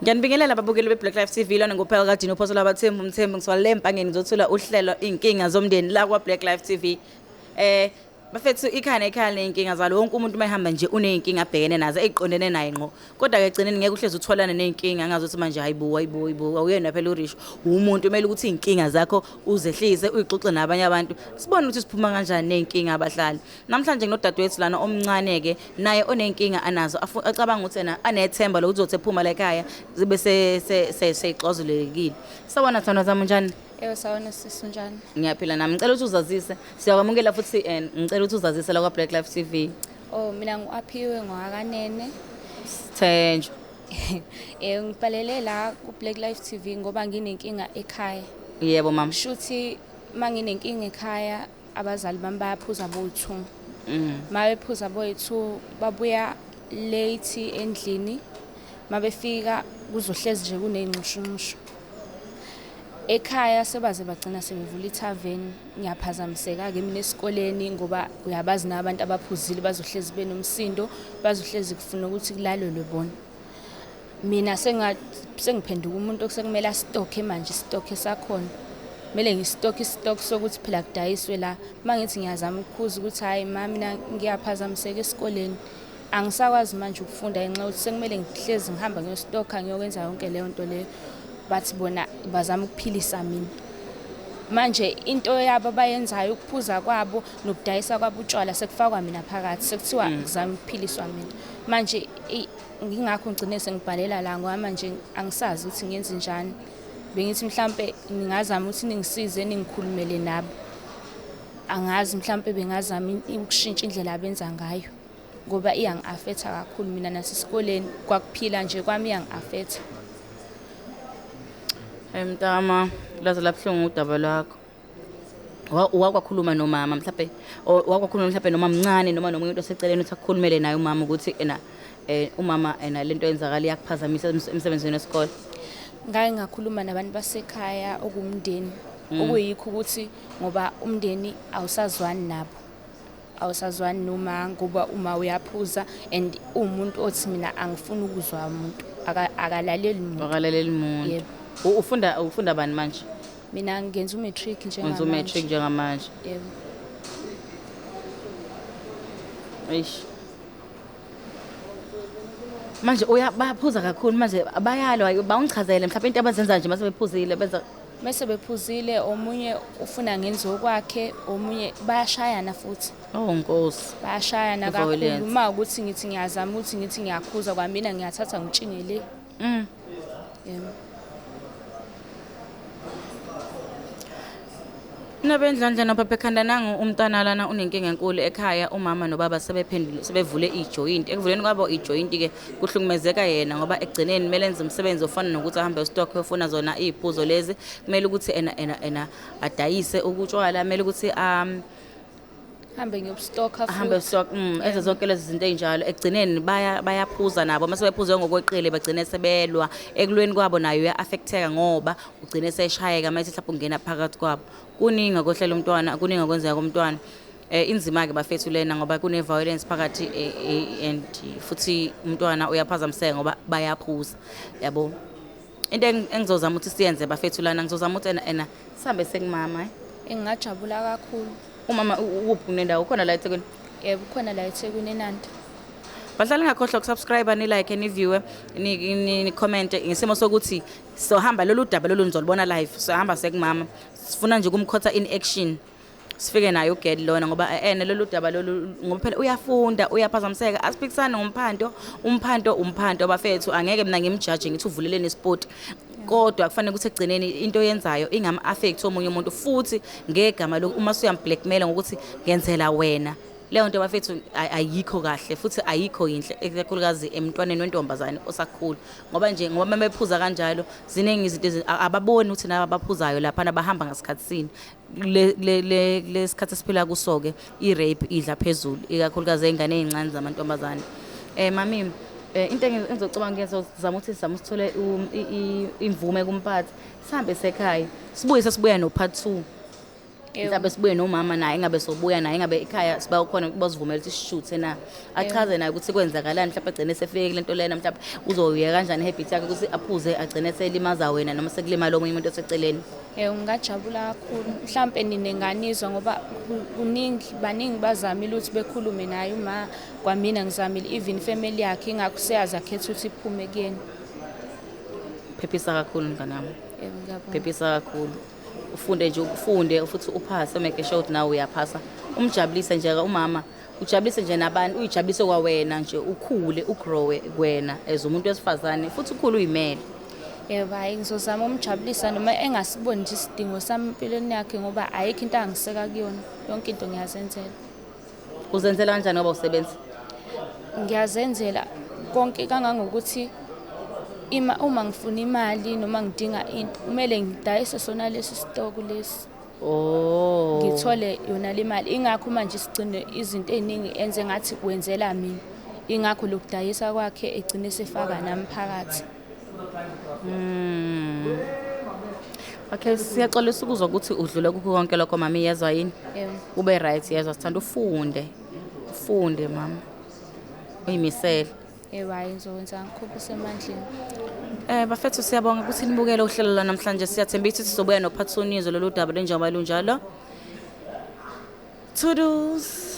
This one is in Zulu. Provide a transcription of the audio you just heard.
Ngiyanibingelela ababukeli be-Black Life TV lona nguphela kadini uphoso labathembu umthembu ngizwala empangeni ngizothula uhlelo inkinga zomndeni la kwa Black Life TV. Bafethu ikhaya neyinkinga zalo wonke umuntu mayihamba nje uneyinkinga abhekene nazo eziqondene naye ngqo. Kodwa ke egcineni ngeke uhleze utholana neyinkinga angazi ukuthi manje hayibo awuyena phela urisho. Umuntu kumele ukuthi inkinga zakho uzehlise uyixoxe nabanye abantu. Sibone ukuthi siphuma kanjani neyinkinga abahlali. Namhlanje nginodadewethu lana omncane ke naye oneyinkinga anazo acabanga ukuthi yena anethemba lokuthi uzothephuma la ekhaya zibe seyixozulekile. Sawona thana zami njani? Yebo sawona sisi njani? Ngiyaphila nami. Ngicela ukuthi uzazise. Siyakwamukela futhi ngicela ukuthi uzazise la kwa Black Life TV. Oh mina ngu-Aphiwe ngowakanene. Thenjwa. Ngibhalele la ku Black Life TV ngoba nginenkinga ekhaya. Yebo mama. Shuthi manginenkinga ekhaya abazali bami bayaphuza boyi-2. Mabephuza boyi-2 babuya late endlini. Mabefika kuzohlezi nje kuneyinxushunxushu. Ekhaya sebaze bagcina sebevula ithaveni ngiyaphazamiseka ke mina esikoleni ngoba uyabazi nabantu abaphuzile bazohlezi benomsindo bazohlezi kufuna ukuthi kulalelwe bona. Mina sengiphenduka umuntu okusekumele astokhe manje istokhe sakhona. Kumele ngistock sokuthi phela kudayiswe la. Mangithi ngiyazama ukuphuza ukuthi hayi mama mina ngiyaphazamiseka esikoleni. Angisakwazi manje ukufunda ngenxa ukuthi sekumele ngihlezi ngihamba ngiyostokha ngiyokwenza yonke leyo nto leyo. Bathi bona bazama ukuphilisa mina. Manje into yabo bayenzayo ukuphuza kwabo nokudayisa kwabo utshwala sekufakwa mina phakathi sekuthiwa ngizama ukuphiliswa mina. Manje ngingakho ngigcine sengibhalela la ngoba manje angisazi ukuthi ngiyenze njani. Bengithi mhlambe ngingazama ukuthi ningisize ningikhulumele nabo. Angazi mhlambe bengazama ukushintsha indlela abenza ngayo ngoba iyangi-affecta kakhulu mina nasesikoleni kwakuphila nje kwami iyangi-affecta. Mntama laze labhlungu udaba lwakho. Wakwakhuluma nomama mhlawumbe wakwakhuluma mhlawumbe noma mncane noma nomuntu oseceleni uthi akukhulumele naye umama ukuthi umama lento yenzakala iyakuphazamisa emsebenzini wesikole. Ngake ngakhuluma nabantu basekhaya okumndeni okuyikho ukuthi ngoba umndeni awusazwani nabo. Awusazwani noma ngoba uma uyaphuza and umuntu othi mina angifuni ukuzwa umuntu akalaleli umuntu. Akalaleli umuntu. Yebo. Ufunda bani manje? Mina ngenza umatric njengamanje. Ngenza umatric njengamanje. Yebo. Eish. Manje bayaphuza kakhulu manje bayalwa bawungichazele mhlawumbe into abazenza nje mase bephuzile benza Mase bephuzile omunye ufuna ngenzo kwakhe omunye bayashayana futhi. Oh Nkosi. Bayashayana kakhulu uma ukuthi ngithi ngiyazama ukuthi ngithi ngiyakhuza kwamina ngiyathatha ngitshingele. Yebo. Nabendlandla nopapa ekhanda nangu umntwana lana unenkinga enkulu ekhaya umama nobaba sebevule ijoint ekuvuleni kwabo ijoint ke kuhlukumezeka yena ngoba egcineni kumele enze umsebenzi ofana nokuthi ahambe stock efuna zona iziphuzo lezi kumele ukuthi ena adayise ukutshwala kumele ukuthi Hambe ngiyobstocka futhi. Ahambe stock eze zonke lezi zinto ezinjalo egcineni bayaphuza nabo mase bephuze ngokweqile bagcine sebelwa ekulweni kwabo nayo uya-affecteka ngoba ugcine seshayeka mase mhlawumbe ungena phakathi kwabo. Kuningi kohlela umntwana kuningi okwenzeka komntwana. Inzima ke bafethu lena ngoba kune violence phakathi and futhi umntwana uyaphazamiseka ngoba bayaphuza yabo. Into engizozama ukuthi siyenze bafethu lana ngizozama ukuthi ena sihambe sekumama Engingajabula kakhulu. Umama uphi nendawo khona la eThekwini? Yebo khona la eThekwini eNanda. Bahlala ngakhohlwa ukusubscribe ni like ni view ni comment ngesimo sokuthi sohamba lolu daba lolu nizolibona live sohamba sekumama sifuna nje kumkhotha in action sifike naye uGed lona ngoba lolu daba lolu ngoba phela uyafunda uyaphazamiseka asiphikisana umphanto bafethu angeke mina ngimjudge ngithi uvuleleni sport kodwa kufanele ukuthi egcineni into yenzayo ingama-affect omunye umuntu futhi ngegama lokho uma suyamblackmail ngokuthi ngenzela wena leyo nto bafethu ayikho kahle futhi ayikho inhle ekakhulukazi emntwaneni wentombazane osakhulu ngoba mabephuza kanjalo ziningi izinto ababoni ukuthi nabo abaphuzayo lapha abahamba ngasikhatsini lesikhathi esiphila kuso ke i-rape idla phezulu ikakhulukazi engane ezincane zamantombazane. Mami into engizocabanga ngiyazama ukuthi sizama usithole imvume kumphathi sihambe sekhaya sibuye no part 2 mhlawumbe sibuye nomama naye engabe sobuya naye engabe ekhaya siba khona bazivumela ukuthi sishuthe na achaze naye ukuthi kwenzakalani mhlawumbe agcine sefike kule nto lena mhlawumbe uzoyeka kanjani habit yakhe ukuthi aphuze agcine selimaza wena noma sekulimala omunye umuntu oseceleni. Ngingajabula kakhulu mhlampe ninenganizwa ngoba baningi bazamile ukuthi bekhulume naye uma kwamina ngizamile even family yakhe ingakho seyazi akhetha ukuthi iphume kuyena. Phephisa kakhulu mngani wami. Phephisa kakhulu. Ufunde nje ufunde futhi uphase make sure ukuthi nawe uyaphasa. Umjabulise nje umama, ujabulise nje nabantu, uyijabulise kwawena nje ukhule ugrowe kwena as umuntu wesifazane futhi ukhulu uyimele. Hayi ngizozama umjabulisa noma engasiboni nje isidingo sami empilweni yakhe ngoba ayikho into angiseka kuyona, yonke into ngiyazenzela. Uzenzela kanjani ngoba usebenza? Ngiyazenzela konke kangangokuthi uma ngifuna imali noma ngidinga into kumele ngidayise sona lesi stock lesi. Ngithole yona le mali ingakho manje sigcine izinto eziningi enze ngathi wenzela mina. Ingakho lokudayisa kwakhe egcine sefaka nami phakathi. Okay, siyaxolisa ukuzwa ukuthi udlule kukho konke lokho mama iyezwa yini? Ube right yezwa sithanda ufunde mama. Uyimisele. Hayi ngizokwenza ngikhuphe semandleni. Bafethu siyabonga ukuthi nibukele uhlelo la namhlanje siyathemba ukuthi sizobuya nophathonizo lolu daba lenjengoba lunjalo. Toodles.